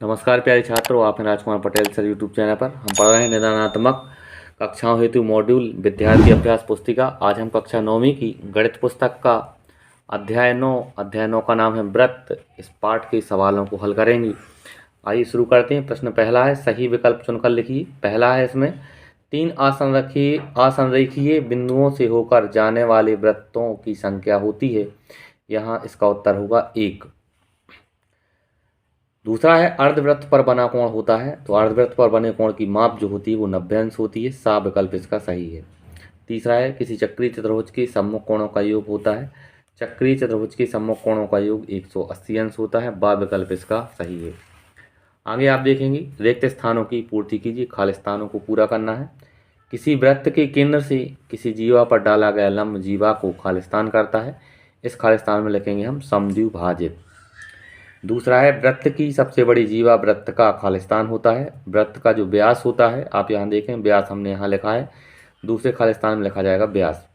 नमस्कार प्यारे छात्रों, आप हैं Rajkumar Patel sir YouTube channel पर। हम पढ़ रहे हैं निदानात्मक कक्षाओं हेतु मॉड्यूल विद्यार्थी अभ्यास पुस्तिका। आज हम कक्षा 9वीं की गणित पुस्तक का अध्याय 9 का नाम है व्रत। इस पाठ के सवालों को हल करेंगे। आइए शुरू करते हैं। प्रश्न पहला है, सही विकल्प चुनकर लिखिए। पहला है इसमें, 3 असंरेखीय बिंदुओं से होकर जाने वाले वृत्तों की संख्या होती है। यहाँ इसका उत्तर होगा 1। दूसरा है, अर्धवृत्त पर बना कोण होता है, तो अर्धवृत्त पर बने कोण की माप जो होती है वो 90 अंश होती है। सा विकल्प इसका सही है। तीसरा है, किसी चक्रीय चतुर्भुज के सम्मुख कोणों का योग होता है। चक्रीय चतुर्भुज के सम्मुख कोणों का योग 180 अंश होता है। बा विकल्प इसका सही है। आगे आप देखेंगे, रिक्त स्थानों की पूर्ति कीजिए, खाली स्थानों को पूरा करना है। किसी वृत्त के केंद्र से किसी जीवा पर डाला गया लंब जीवा को खालिस्तान करता है। इस खालिस्तान में लिखेंगे हम समद्विभाजित। दूसरा है, वृत्त की सबसे बड़ी जीवा वृत्त का खालिस्तान होता है। वृत्त का जो व्यास होता है, आप यहाँ देखें व्यास हमने यहाँ लिखा है, दूसरे खालिस्तान में लिखा जाएगा व्यास।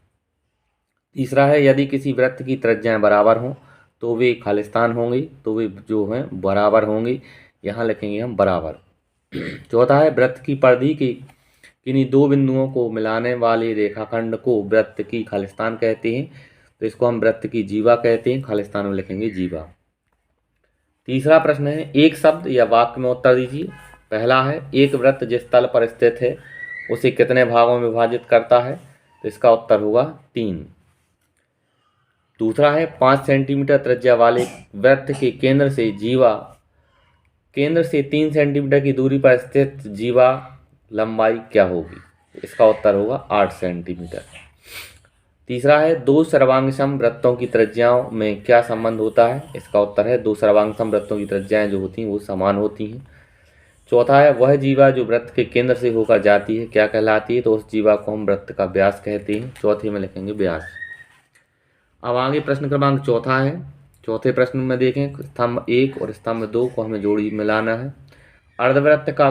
तीसरा है, यदि किसी वृत्त की त्रिज्याएं बराबर हों तो वे खालिस्तान होंगी, तो वे जो हैं बराबर होंगी, यहाँ लिखेंगे हम बराबर। चौथा है, वृत्त की परिधि के किन्हीं दो बिंदुओं को मिलाने वाले रेखाखंड को वृत्त की खालिस्तान कहते हैं, तो इसको हम वृत्त की जीवा कहते हैं, खालिस्तान में लिखेंगे जीवा। तीसरा प्रश्न है, एक शब्द या वाक्य में उत्तर दीजिए। पहला है, एक वृत्त जिस तल पर स्थित है उसे कितने भागों में विभाजित करता है, तो इसका उत्तर होगा 3। दूसरा है, 5 सेंटीमीटर त्रिज्या वाले वृत्त के केंद्र से 3 सेंटीमीटर की दूरी पर स्थित जीवा लंबाई क्या होगी, इसका उत्तर होगा 8 सेंटीमीटर। तीसरा है, दो सर्वांगसम वृत्तों की त्रिज्याओं में क्या संबंध होता है, इसका उत्तर है दो सर्वांगसम वृत्तों की त्रिज्याएं जो होती हैं वो समान होती हैं। चौथा है, वह जीवा जो वृत्त के केंद्र से होकर जाती है क्या कहलाती है, तो उस जीवा को हम वृत्त का व्यास कहते हैं। चौथे में लिखेंगे व्यास। अब आगे प्रश्न क्रमांक चौथा है। चौथे प्रश्न में देखें, स्तंभ 1 और स्तंभ 2 को हमें जोड़ी मिलाना है। अर्धवृत्त का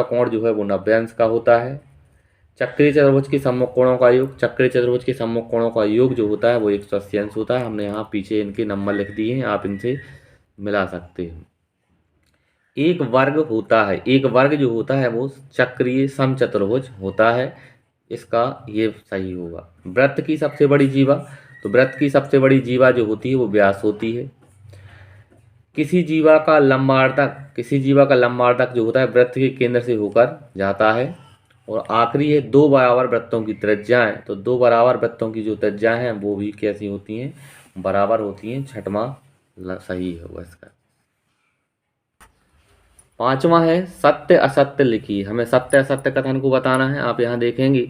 कोण जो है वो 90 अंश का होता है। चक्रीय चतुर्भुज के सम्मुख कोणों का योग जो होता है वो 180 अंश होता है। हमने यहाँ पीछे इनके नंबर लिख दिए हैं, आप इनसे मिला सकते हैं। एक वर्ग जो होता है वो चक्रीय समचतुर्भुज होता है, इसका ये सही होगा। वृत्त की सबसे बड़ी जीवा, तो वृत्त की सबसे बड़ी जीवा जो होती है वो व्यास होती है। किसी जीवा का लंबार्धक जो होता है वृत्त के केंद्र से होकर जाता है। और आखिरी है, दो बराबर वृत्तों की त्रिज्याएं, तो दो बराबर वृत्तों की जो त्रिज्याएं हैं वो भी कैसी होती हैं, बराबर होती हैं। छठवां सही होगा इसका। पांचवा है, सत्य असत्य लिखिए। हमें सत्य असत्य कथन को बताना है। आप यहाँ देखेंगे,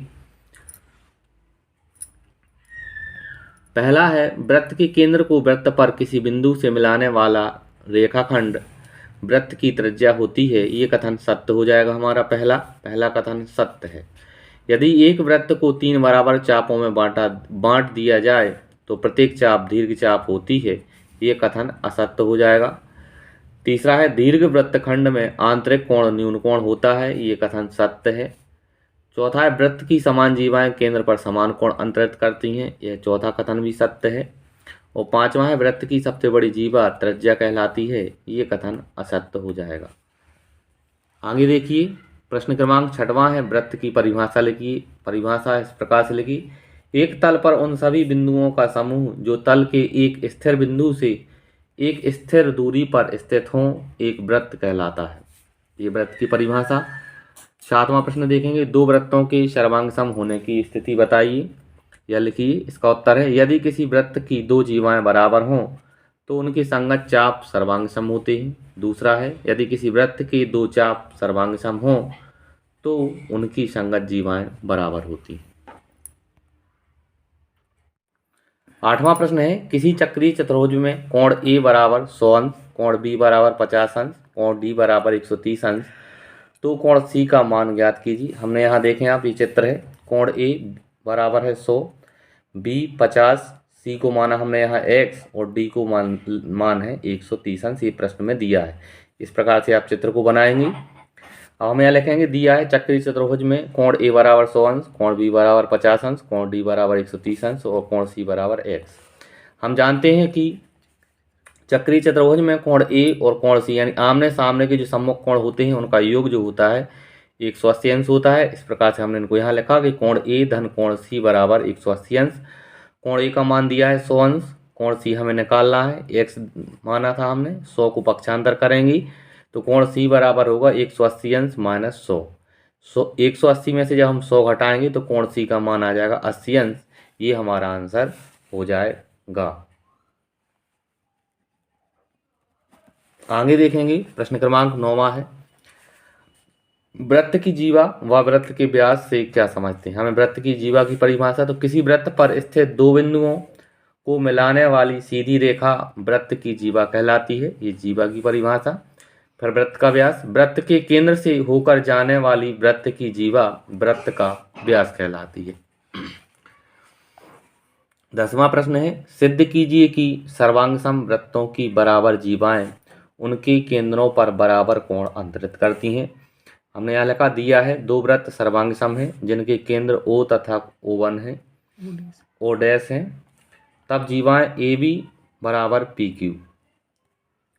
पहला है, वृत्त के केंद्र को वृत्त पर किसी बिंदु से मिलाने वाला रेखाखंड वृत्त की त्रिज्या होती है, ये कथन सत्य हो जाएगा हमारा। पहला कथन सत्य है। यदि एक वृत्त को 3 बराबर चापों में बांट दिया जाए तो प्रत्येक चाप दीर्घ चाप होती है, ये कथन असत्य हो जाएगा। तीसरा है, दीर्घ वृत्तखंड में आंतरिक कोण न्यून कोण होता है, ये कथन सत्य है। चौथा है, वृत्त की समान जीवाएं केंद्र पर समान कोण अंतरित करती हैं, यह चौथा कथन भी सत्य है। और पांचवा है, वृत्त की सबसे बड़ी जीवा त्रिज्या कहलाती है, ये कथन असत्य हो जाएगा। आगे देखिए, प्रश्न क्रमांक छठवां है, वृत्त की परिभाषा लिखिए। परिभाषा इस प्रकार से लिखिए, एक तल पर उन सभी बिंदुओं का समूह जो तल के एक स्थिर बिंदु से एक स्थिर दूरी पर स्थित हों, एक वृत्त कहलाता है। ये वृत्त की परिभाषा। सातवां प्रश्न देखेंगे, दो वृत्तों के सर्वांगसम होने की स्थिति बताइए या लिखिए। इसका उत्तर है, यदि किसी वृत्त की दो जीवाएं बराबर हों तो उनके संगत चाप सर्वांगसम होते हैं। दूसरा है, यदि किसी वृत्त के दो चाप सर्वांगसम हों तो उनकी संगत जीवाएं बराबर होती हैं। आठवां प्रश्न है, किसी चक्रीय चतुर्भुज में कोण ए बराबर 100 अंश, कोण बी बराबर 50 अंश, कोण डी बराबर 130 अंश, तो कोण सी का मान ज्ञात कीजिए। हमने यहाँ देखें, आप ये चित्र है, कोण ए बराबर है 100, बी 50, सी को माना हमने यहाँ x और डी को मान है 130 अंश। ये प्रश्न में दिया है, इस प्रकार से आप चित्र को बनाएंगे। अब हम यहाँ लिखेंगे, दिया है चक्रीय चतुर्भुज में कोण ए बराबर 100 अंश, कोण बी बराबर 50 अंश, कोण डी बराबर 130 अंश और कोण सी बराबर x। हम जानते हैं कि चक्रीय चतुर्भुज में कोण ए और कोण सी यानी आमने सामने के जो सम्मुख कोण होते हैं उनका योग जो होता है 180 अंश होता है। इस प्रकार से हमने इनको यहाँ लिखा कि कोण ए धन कोण सी बराबर 180 अंश। कोण ए का मान दिया है 100 अंश, कोण सी हमें निकालना है, x माना था हमने, 100 को पक्षांतर करेंगे तो कोण सी बराबर होगा 180 अंश माइनस 100। 180 में से जब हम 100 घटाएंगे तो कोण सी का मान आ जाएगा 80 अंश। ये हमारा आंसर हो जाएगा। आगे देखेंगे प्रश्न क्रमांक 9वां है, वृत्त की जीवा व वृत्त के व्यास से क्या समझते हैं। हमें वृत्त की जीवा की परिभाषा, तो किसी वृत्त पर स्थित दो बिंदुओं को मिलाने वाली सीधी रेखा वृत्त की जीवा कहलाती है। ये जीवा की परिभाषा। फिर वृत्त का व्यास, वृत्त के केंद्र से होकर जाने वाली वृत्त की जीवा वृत्त का व्यास कहलाती है। 10वां प्रश्न है, सिद्ध कीजिए कि सर्वांगसम वृत्तों की बराबर जीवाएं उनके केंद्रों पर बराबर कोण अंतरित करती हैं। हमने यहाँ लिखा दिया है दो वृत्त सर्वांगसम हैं जिनके केंद्र O तथा O1 है, O डैश है, तब जीवाएं AB बराबर PQ।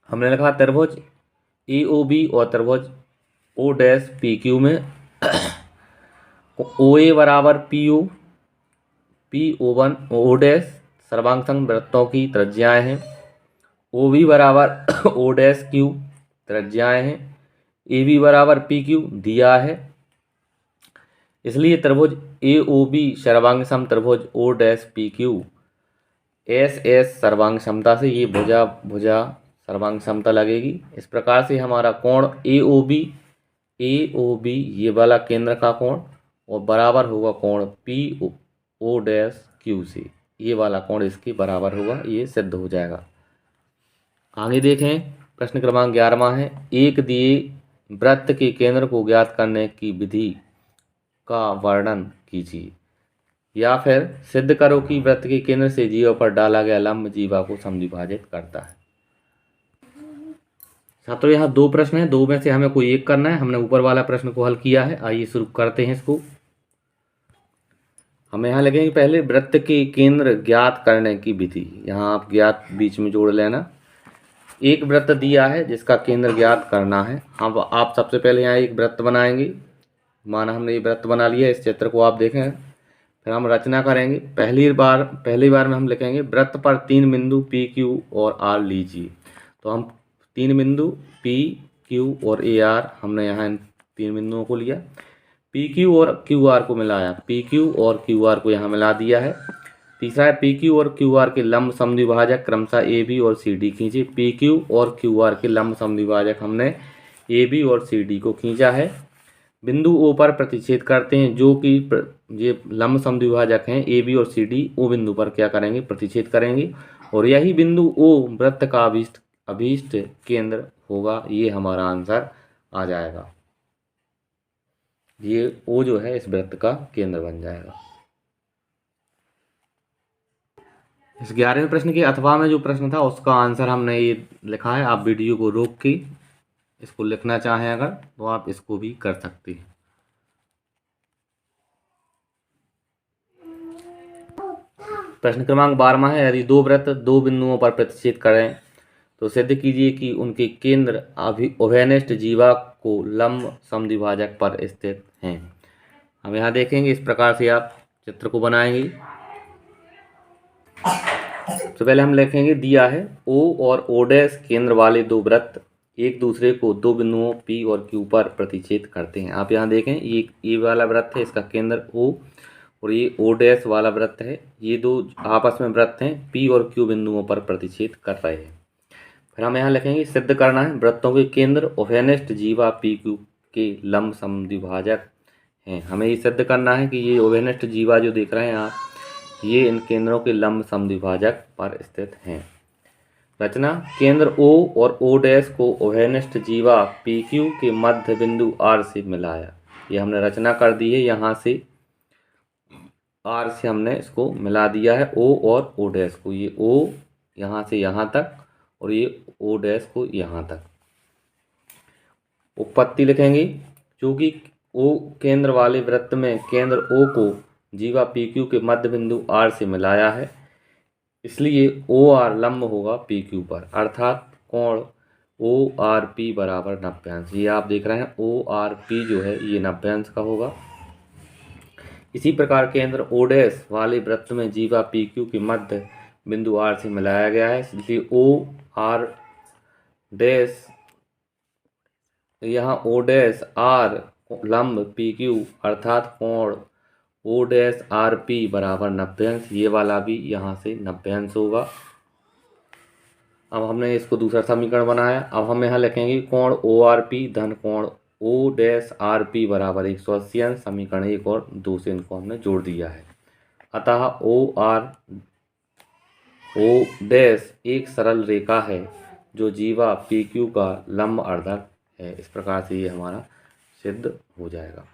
हमने लिखा त्रिभुज AOB और त्रिभुज O डैश PQ में OA बराबर PO, PO1 O डैश सर्वांगसम वृत्तों की त्रिज्याएं हैं। OB बराबर O डैश Q त्रिज्याएं हैं। AB बराबर PQ दिया है, इसलिए त्रिभुज AOB सर्वांगसम त्रिभुज O डैश PQ SS सर्वांग क्षमता से ये भुजा भुजा सर्वांग क्षमता लगेगी। इस प्रकार से हमारा कोण AOB ये वाला केंद्र का कोण और बराबर होगा कोण PO डैश Q से, ये वाला कोण इसके बराबर होगा, ये सिद्ध हो जाएगा। आगे देखें प्रश्न क्रमांक 11वां है, एक दिए वृत्त के केंद्र को ज्ञात करने की विधि का वर्णन कीजिए, या फिर सिद्ध करो कि वृत्त के केंद्र से जीवा पर डाला गया लंब जीवा को समद्विभाजित करता है। छात्रों यहाँ दो प्रश्न हैं, दो में से हमें कोई एक करना है। हमने ऊपर वाला प्रश्न को हल किया है, आइए शुरू करते हैं इसको। हमें यहाँ लगेंगे पहले वृत्त के केंद्र ज्ञात करने की विधि, यहाँ आप ज्ञात बीच में जोड़ लेना। एक वृत्त दिया है जिसका केंद्र ज्ञात करना है। अब आप सबसे पहले यहाँ एक वृत्त बनाएंगे, माना हमने ये वृत्त बना लिया। इस चित्र को आप देखें, फिर हम रचना करेंगे। पहली बार में हम लिखेंगे वृत्त पर तीन बिंदु P Q और R लीजिए। तो हम तीन बिंदु P Q और AR हमने यहाँ इन तीन बिंदुओं को लिया, P Q और Q R को मिलाया, P Q और Q R को यहाँ मिला दिया है। तीसरा है P Q और Q R के लंब समद्विभाजक क्रमशः AB और CD खींचे। P Q और Q R के लंब समद्विभाजक हमने AB और CD को खींचा है। बिंदु O पर प्रतिच्छेद करते हैं, जो कि ये लंब समद्विभाजक हैं AB और CD O बिंदु पर क्या करेंगे, प्रतिच्छेद करेंगे, और यही बिंदु O वृत्त का अभीष्ट केंद्र होगा। ये हमारा आंसर आ जाएगा, ये O जो है इस वृत्त का केंद्र बन जाएगा। इस 11वें प्रश्न के अथवा में जो प्रश्न था उसका आंसर हमने ये लिखा है। आप वीडियो को रोक के इसको लिखना चाहें अगर तो आप इसको भी कर सकते हैं। प्रश्न क्रमांक 12वां है, यदि दो वृत्त दो बिंदुओं पर प्रतिच्छेद करें तो सिद्ध कीजिए कि उनके केंद्र उभयनिष्ठ जीवा को लंब समद्विभाजक पर स्थित हैं। हम यहाँ देखेंगे, इस प्रकार से आप चित्र को बनाएंगे। तो पहले हम लिखेंगे दिया है O और O डैश केंद्र वाले दो वृत्त एक दूसरे को दो बिंदुओं P और Q पर प्रतिच्छेद करते हैं। आप यहाँ देखें, ये वाला वृत्त है, इसका केंद्र O और ये O डैश वाला वृत्त है। ये दो आपस में वृत्त हैं, P और Q बिंदुओं पर प्रतिच्छेद कर रहे हैं। फिर हम यहाँ लिखेंगे सिद्ध करना है वृत्तों के केंद्र उभयनिष्ठ जीवा PQ के लंब समद्विभाजक हैं। हमें ये सिद्ध करना है कि ये उभयनिष्ठ जीवा जो देख रहे हैं आप, ये इन केंद्रों के लंब समद्विभाजक पर स्थित हैं। रचना, केंद्र O और O डैश को उभयनिष्ठ जीवा PQ के मध्य बिंदु R से मिलाया। ये हमने रचना कर दी है, यहाँ से R से हमने इसको मिला दिया है O और O डैश को। ये O यहाँ से यहाँ तक और ये O डैश को यहाँ तक। उत्पत्ति लिखेंगे, चूँकि O केंद्र वाले वृत्त में केंद्र O को जीवा PQ के मध्य बिंदु R से मिलाया है, इसलिए ओ आर लंब होगा पी क्यू पर, अर्थात कोण ओ आर पी बराबर 90 अंश। ये आप देख रहे हैं ओ आर पी जो है ये 90 अंश का होगा। इसी प्रकार केंद्र ओ डैश वाले वृत्त में जीवा पी क्यू के मध्य बिंदु आर से मिलाया गया है, इसलिए ओ आर डैश, यहाँ ओ डैश आर लंब पी क्यू अर्थात कोण ओ डैश आर पी बराबर 90 अंश। ये वाला भी यहाँ से 90 अंश होगा। अब हमने इसको दूसरा समीकरण बनाया। अब हम यहाँ लिखेंगे कोण ओ आर पी धन कोण ओ डैश आर पी बराबर 180 अंश। समीकरण 1 और 2 से इनको हमने जोड़ दिया है। अतः ओ डैश एक सरल रेखा है जो जीवा पी क्यू का लंब अर्धक है। इस प्रकार से ये हमारा सिद्ध हो जाएगा।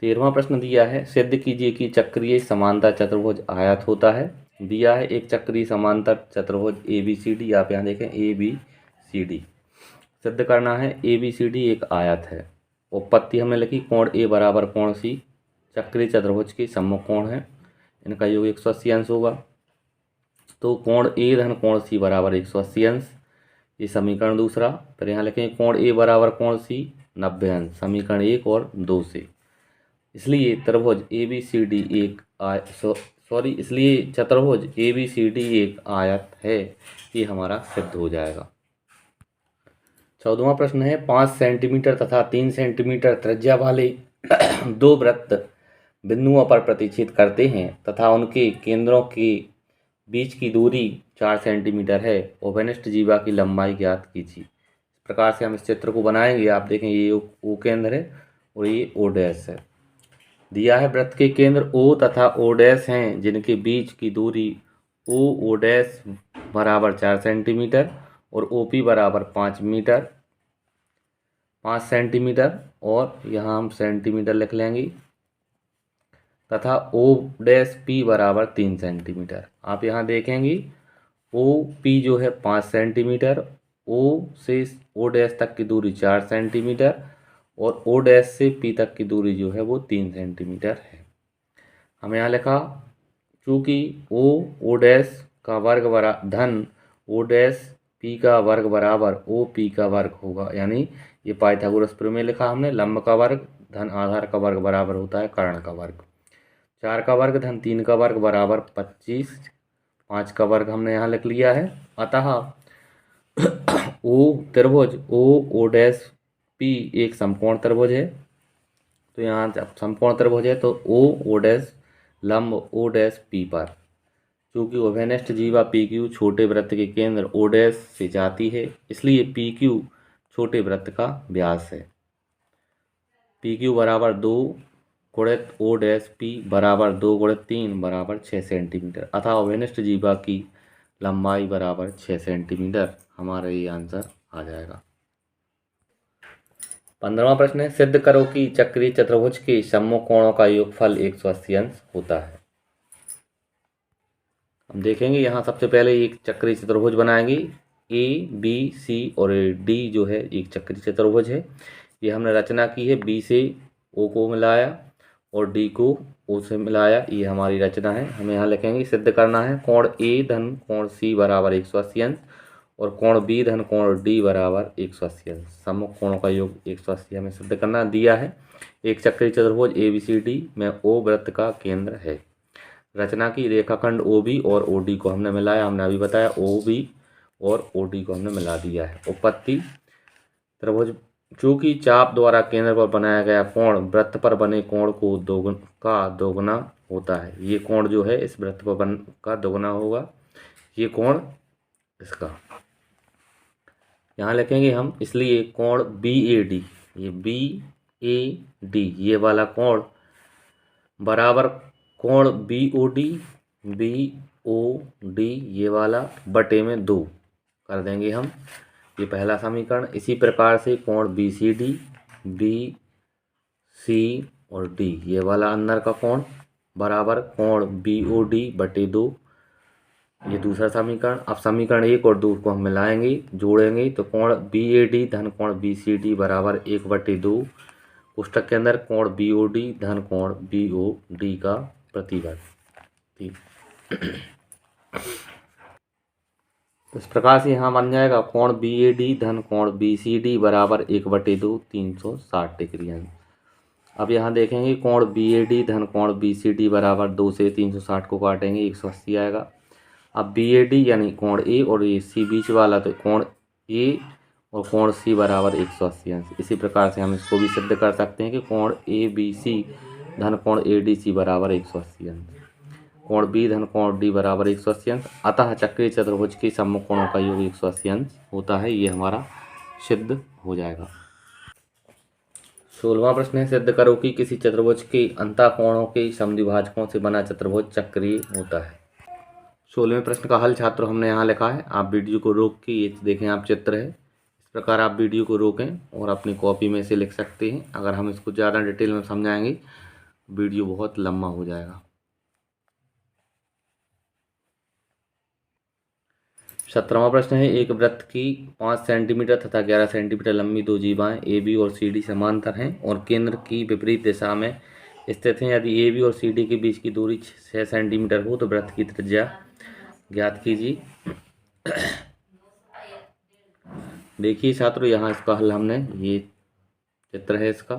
13वां प्रश्न दिया है, सिद्ध कीजिए कि चक्रीय समांतर चतुर्भुज आयत होता है। दिया है एक चक्रीय समांतर चतुर्भुज ए बी सी डी, आप यहाँ देखें ए बी सी डी। सिद्ध करना है ए बी सी डी एक आयत है। उत्पत्ति हमने लिखी कोण ए बराबर कोण सी चक्रीय चतुर्भुज के सम्मुख कोण है, इनका योग 180 अंश होगा। तो कोण ए धन कोण सी बराबर 180 अंश, ये समीकरण दूसरा। फिर यहाँ लिखेंगे कोण ए बराबर कोण सी 90 अंश, समीकरण 1 और 2 से। इसलिए त्रिभुज ए बी सी डी एक इसलिए चतुर्भुज ए बी सी डी एक आयत है। ये हमारा सिद्ध हो जाएगा। 14वां प्रश्न है, 5 सेंटीमीटर तथा 3 सेंटीमीटर त्रिज्या वाले दो वृत्त बिंदुओं पर प्रतिच्छेद करते हैं तथा उनके केंद्रों के बीच की दूरी 4 सेंटीमीटर है। उभयनिष्ठ जीवा की लंबाई ज्ञात कीजिए। इस प्रकार से हम इस चित्र को बनाएंगे। आप देखें ये ओ केंद्र है और ये ओ डैश है। दिया है वृत्त के केंद्र ओ तथा ओ डैश हैं जिनके बीच की दूरी ओ डैश बराबर 4 सेंटीमीटर और ओ पी बराबर 5 सेंटीमीटर, और यहाँ हम सेंटीमीटर लिख लेंगे, तथा ओ डैश पी बराबर 3 सेंटीमीटर। आप यहाँ देखेंगे ओ पी जो है 5 सेंटीमीटर, ओ से ओ डैश तक की दूरी 4 सेंटीमीटर और ओ डैश से पी तक की दूरी जो है वो 3 सेंटीमीटर है। हम यहाँ लिखा चूँकि ओ डैश का वर्ग धन ओ डैश पी का वर्ग बराबर ओ पी का वर्ग होगा, यानी ये पाइथागोरस प्रमेय लिखा हमने, लंब का वर्ग धन आधार का वर्ग बराबर होता है कर्ण का वर्ग। 4 का वर्ग धन 3 का वर्ग बराबर 25, 5 का वर्ग हमने यहाँ लिख लिया है। अतः ओ त्रिभुज ओ डैश पी एक समकोण त्रिभुज है। तो यहाँ जब समकोण त्रिभुज है तो ओ डैश लंब ओ डैश पी पर, चूँकि उभयनिष्ठ जीवा पी क्यू छोटे वृत्त के केंद्र ओ डैश से जाती है, इसलिए पी क्यू छोटे वृत्त का व्यास है। पी क्यू बराबर 2 गुणित ओ डैश पी बराबर 2 गुणित 3 बराबर 6 सेंटीमीटर, अतः उभयनिष्ठ जीवा की लंबाई बराबर 6 सेंटीमीटर। हमारा ये आंसर आ जाएगा। 15वां प्रश्न है, सिद्ध करो कि चक्रीय चतुर्भुज के सम्मुख कोणों का योगफल 180 अंश होता है। हम देखेंगे यहाँ सबसे पहले एक चक्रीय चतुर्भुज बनाएंगे। ए बी सी और डी जो है एक चक्रीय चतुर्भुज है। ये हमने रचना की है, बी से ओ को मिलाया और डी को ओ से मिलाया, ये हमारी रचना है। हमें यहाँ लिखेंगे सिद्ध करना है कोण ए धन कोण सी बराबर 180 अंश और कोण बी धन कोण डी बराबर 180 अंश। सम्मुख कोणों का योग 180 हमें सिद्ध करना दिया है। एक चक्रीय चतुर्भुज ए बी सी डी में ओ वृत्त का केंद्र है। रचना की रेखाखंड ओ बी और ओ डी को हमने मिलाया, हमने अभी बताया ओ बी और ओ डी को हमने मिला दिया है। उत्पत्ति त्रिभुज, चूँकि चाप द्वारा केंद्र पर बनाया गया कोण वृत्त पर बने कोण को दोगुना होता है। ये कोण जो है इस वृत्त पर का दोगुना होगा, ये कोण इसका। यहाँ लिखेंगे हम, इसलिए कोण बी ए डी, ये बी ए डी ये वाला कोण बराबर कोण बी ओ डी ये वाला बटे में 2 कर देंगे हम, ये पहला समीकरण। इसी प्रकार से कोण B C D, B C और डी ये वाला अंदर का कोण बराबर कोण बी ओ डी बटे 2, ये दूसरा समीकरण। अब समीकरण 1 और 2 को हम मिलाएंगे, जोड़ेंगे, तो कोण बी ए डी धन कोण बी सी डी बराबर 1/2 पुस्तक के अंदर कोण बी ओ डी धन कोण बी ओ डी का प्रति वर्ग। ठीक, तो इस प्रकार से यहाँ बन जाएगा कोण BAD धन कोण BCD बराबर 1/2 360 डिग्री। अब यहाँ देखेंगे कोण BAD धन कोण BCD बराबर 2 से 360 को काटेंगे 180 आएगा। अब BAD यानी कोण A और AC बीच वाला, तो कोण A और कोण C बराबर 180 अंश। इसी प्रकार से हम इसको भी सिद्ध कर सकते हैं कि कोण ABC धन कोण ADC बराबर 180 अंश, कोण B धन कोण D बराबर 180 अंश। अतः चक्रीय चतुर्भुज के सम्मुख कोणों का योग 180 अंश होता है। ये हमारा सिद्ध हो जाएगा। 16वां प्रश्न है, सिद्ध करो कि किसी चतुर्भुज के अंतःकोणों के समद्विभाजकों से बना चतुर्भुज चक्रीय होता है। 16वें प्रश्न का हल छात्रों हमने यहाँ लिखा है। आप वीडियो को रोक के ये देखें, आप चित्र है, इस प्रकार आप वीडियो को रोकें और अपनी कॉपी में से लिख सकते हैं। अगर हम इसको ज़्यादा डिटेल में समझाएंगे वीडियो बहुत लंबा हो जाएगा। 17वां प्रश्न है, एक वृत्त की 5 सेंटीमीटर तथा 11 सेंटीमीटर लंबी दो जीवाएं AB और CD समांतर हैं और केंद्र की विपरीत दिशा में स्थित हैं। यदि AB और CD के बीच की दूरी 6 सेंटीमीटर हो तो वृत्त की त्रिज्या ज्ञात कीजिए। देखिए छात्रों, यहाँ इसका हल हमने, ये चित्र है इसका,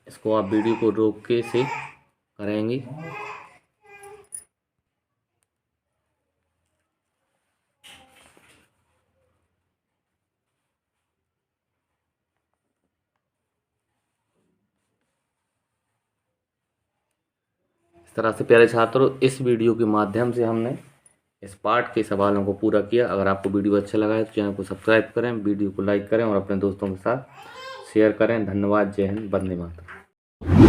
इसको आप वीडियो को रोक के से करेंगे। इस तरह से प्यारे छात्रों, इस वीडियो के माध्यम से हमने इस पाठ के सवालों को पूरा किया। अगर आपको वीडियो अच्छा लगा है तो चैनल को सब्सक्राइब करें, वीडियो को लाइक करें और अपने दोस्तों के साथ शेयर करें। धन्यवाद। जय हिंद, वंदे मातरम।